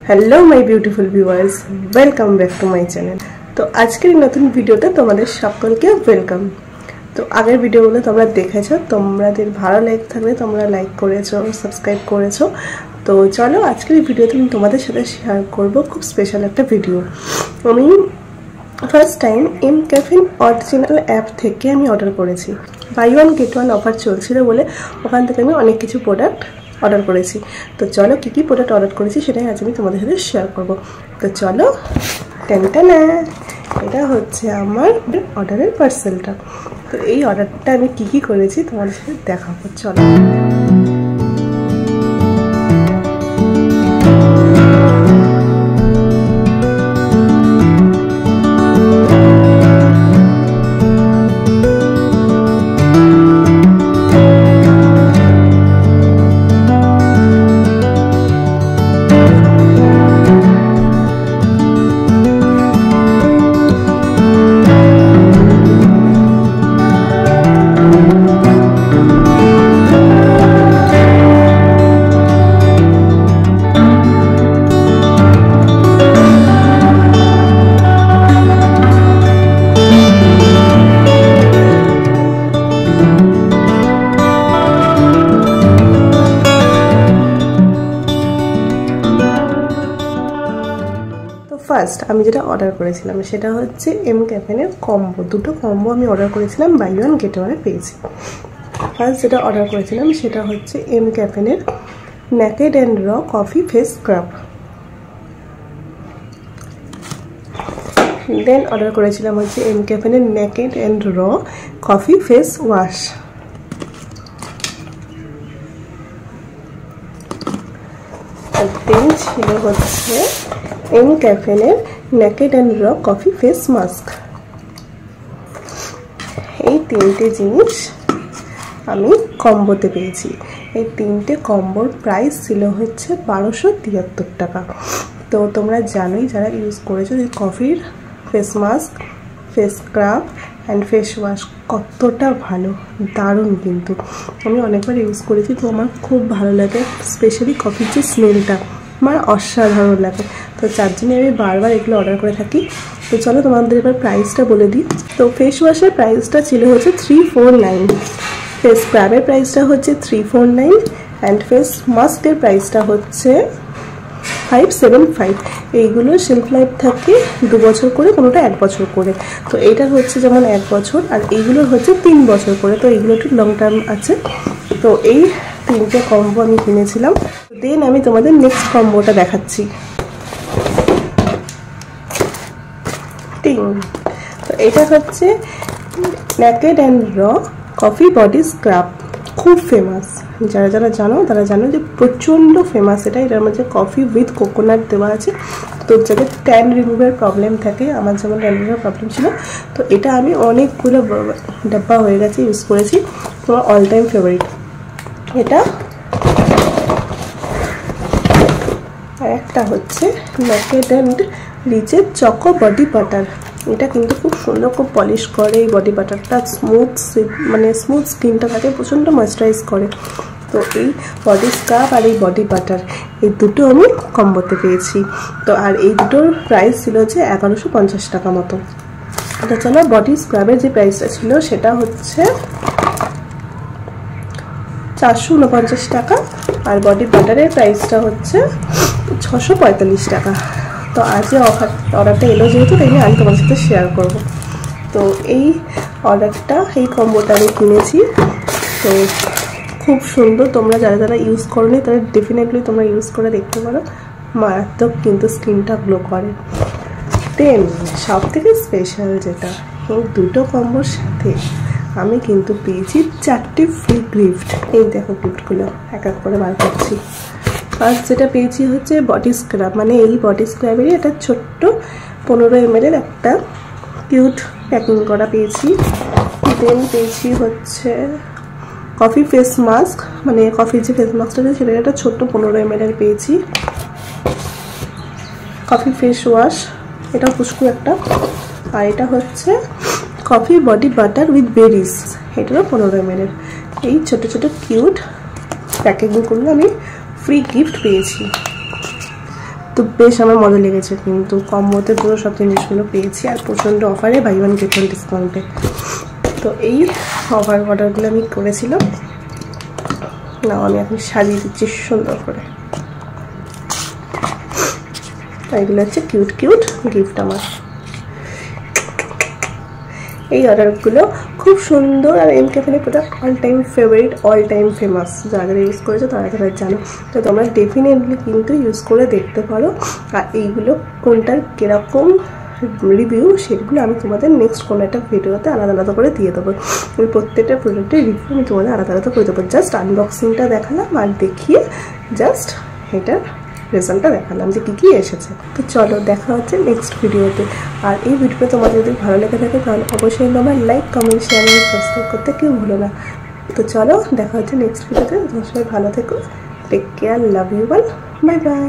Hello my beautiful viewers, welcome back to my channel. तो आजकेर नतून भिडियोते तोमादेर सकलके वेलकम। तो आगेर भिडियोगुलो तोमरा देखेछो, तोमादेर भालो लाइक थाकले तोमरा लाइक करेछो, सबस्क्राइब करेछो। तो चलो आजकेर भिडियोते आमि तोमादेर साथे शेयार करब खूब स्पेशल एकटा भिडियो। आमि first time mCaffeine original app थेके आमि अर्डार करेछि। Buy one get one offer चलछिलो बोले ओखान थेके आमि अनेक किछु प्रोडक्ट अर्डर करेছি। तो चलो কি প্রোডাক্ট অর্ডার করেছি সেটাই আজ আমি তোমাদের সাথে শেয়ার করব। তো চলো টেনটেনা, এটা হচ্ছে আমার অর্ডারের পার্সেলটা। তো এই অর্ডারটা আমি কি করেছি তোমাদের সাথে দেখাবো। চলো ফার্স্ট আমি যেটা অর্ডার করেছিলাম সেটা হচ্ছে এম ক্যাফেনের কম্বো। দুটো কম্বো আমি অর্ডার করেছিলাম, বাই ওয়ান গেট ওয়ানে পেয়েছি। ফার্স্ট যেটা অর্ডার করেছিলাম সেটা হচ্ছে এম ক্যাফেনের naked and raw coffee face scrub. Then order করেছিলাম হচ্ছে এম ক্যাফেনের naked and raw coffee face wash. আর দেন ছিল হচ্ছে এম ক্যাফেনের naked and raw coffee face mask. এই তিনটে জিনিস আমি কম্বোতে পেয়েছি। এই তিনটে কম্বোর প্রাইস ছিল হচ্ছে 1273 টাকা। তো তোমরা জানোই যারা ইউজ করেছো যে কফির face mask, face scrub and face wash কতটা ভালো, দারুণ। কিন্তু আমি অনেকবার ইউজ করেছি, তো আমার খুব ভালো লাগে। স্পেশালি কফির যে স্মেলটা আমার অসাধারণ লাগে। তো যার জন্য আমি বারবার এগুলো অর্ডার করে থাকি। তো চলো তোমাদের এবার প্রাইসটা বলে দিই। তো ফেস ওয়াশের প্রাইসটা ছিল হচ্ছে 349, ফেস স্ক্রাবের প্রাইসটা হচ্ছে 349 অ্যান্ড ফেস মাস্কের প্রাইসটা হচ্ছে 575। এইগুলো শেলফ লাইফ থাকে 2 বছর করে, কোনোটা 1 বছর করে। তো এইটার হচ্ছে যেমন 1 বছর আর এইগুলোর হচ্ছে 3 বছর করে। তো এইগুলো একটু লং টার্ম আছে। তো এই তিনটে কম্বো আমি কিনেছিলাম। দেন আমি তোমাদের নেক্সট কম্বোটা দেখাচ্ছি। তো এটা হচ্ছে naked and raw coffee body scrub, খুব ফেমাস। যারা যারা জানো তারা জানো যে প্রচণ্ড ফেমাস এটা। এটার মধ্যে কফি উইথ কোকোনাট দেওয়া আছে। তো যাদের ট্যান রিমুভের প্রবলেম থাকে, আমার যেমন ট্যান রিমুভের প্রবলেম ছিল, তো এটা আমি অনেকগুলো ডাব্বা হয়ে গেছে ইউজ করেছি। তোমার অল টাইম ফেভারিট এটা। আর একটা হচ্ছে নেকেড অ্যান্ড রিচের চকো বডি বাটার। এটা কিন্তু খুব সুন্দর, খুব পলিশ করে। এই বডি বাটারটা স্মুথ স্কিনটা থাকে, প্রচণ্ড ময়েশ্চারাইজ করে। তো এই বডি স্ক্রাব আর এই বডি বাটার এই দুটো আমি কম্বোতে পেয়েছি। তো আর এই দুটোর প্রাইস ছিল হচ্ছে 1150 টাকা মতো। তো চলো বডি স্ক্রাবের যে প্রাইসটা ছিল সেটা হচ্ছে 449 টাকা আর বডি বাটারের প্রাইসটা হচ্ছে 645 টাকা। তো আজ অর্ডারটা এলো যেহেতু, তাই আমি তোমার সাথে শেয়ার করব। তো এই অর্ডারটা, এই কম্বোটা আমি কিনেছি। তো খুব সুন্দর। তোমরা যারা যারা ইউজ করোনি তারা ডেফিনেটলি তোমরা ইউজ করে দেখতে পারো, মারাত্মক কিন্তু স্কিনটা গ্লো করে। দেন সব থেকে স্পেশাল যেটা, এই দুটো কম্বোর সাথে আমি কিন্তু পেয়েছি 4টে ফ্রি গিফট। এই দেখো গিফটগুলো এক এক করে বার করছি। ফার্স্ট যেটা পেয়েছি হচ্ছে বডি স্ক্রাব, মানে এই বডি স্ক্রাবেরই একটা ছোট্ট 15 ml একটা কিউট প্যাকিং করা পেয়েছি। দেন পেয়েছি হচ্ছে কফি ফেস মাস্ক, মানে কফির যে ফেস মাস্কটা আছে সেটা একটা ছোট্ট 15 ml পেয়েছি। কফি ফেস ওয়াশ, এটা খুশকু একটা। আর এটা হচ্ছে coffee body butter with berries, এটারও 15 ml। এই ছোট ছোট কিউট প্যাকেজিং করলে আমি ফ্রি গিফট পেয়েছি। তো বেশ আমার মজা লেগেছে, কিন্তু কম্বোতে পুরো সব জিনিসগুলো পেয়েছি আর প্রচণ্ড অফারে, বাই ওয়ান গেট ওয়ান ডিসকাউন্টে। তো এই অর্ডারগুলো আমি করেছিলাম। না আমি এখন সাজিয়ে দিচ্ছি সুন্দর করে। এগুলো হচ্ছে কিউট কিউট গিফট আমার। এই অর্ডারগুলো খুব সুন্দর আর এমকে ফ্যানের product all time favourite, all time famous. যারা ইউজ করেছো তারা তারা জানো। তো তোমরা ডেফিনেটলি কিন্তু ইউজ করে দেখতে পারো। আর এইগুলো কোনটার কীরকম রিভিউ সেগুলো আমি তোমাদের নেক্সট কোনো একটা ভিডিওতে আলাদা আলাদা করে দিয়ে দেবো। ওই প্রত্যেকটা প্রোডাক্টের রিভিউ আমি তোমাদের আলাদা আলাদা করে দেবো। জাস্ট আনবক্সিংটা দেখালাম আর দেখিয়ে জাস্ট এটার রেজাল্টটা দেখালাম যে কী এসেছে। তো চলো দেখা হচ্ছে নেক্সট ভিডিওতে। আর এই ভিডিওটা তোমাদের যদি ভালো লেগে থাকে তাহলে অবশ্যই আমার লাইক, কমেন্ট, শেয়ার এবং সাবস্ক্রাইব করতে কেউ ভুলো না। তো চলো দেখা হচ্ছে নেক্সট ভিডিওতে। তোমার সবাই ভালো থেকো, take care, love you all, bye by.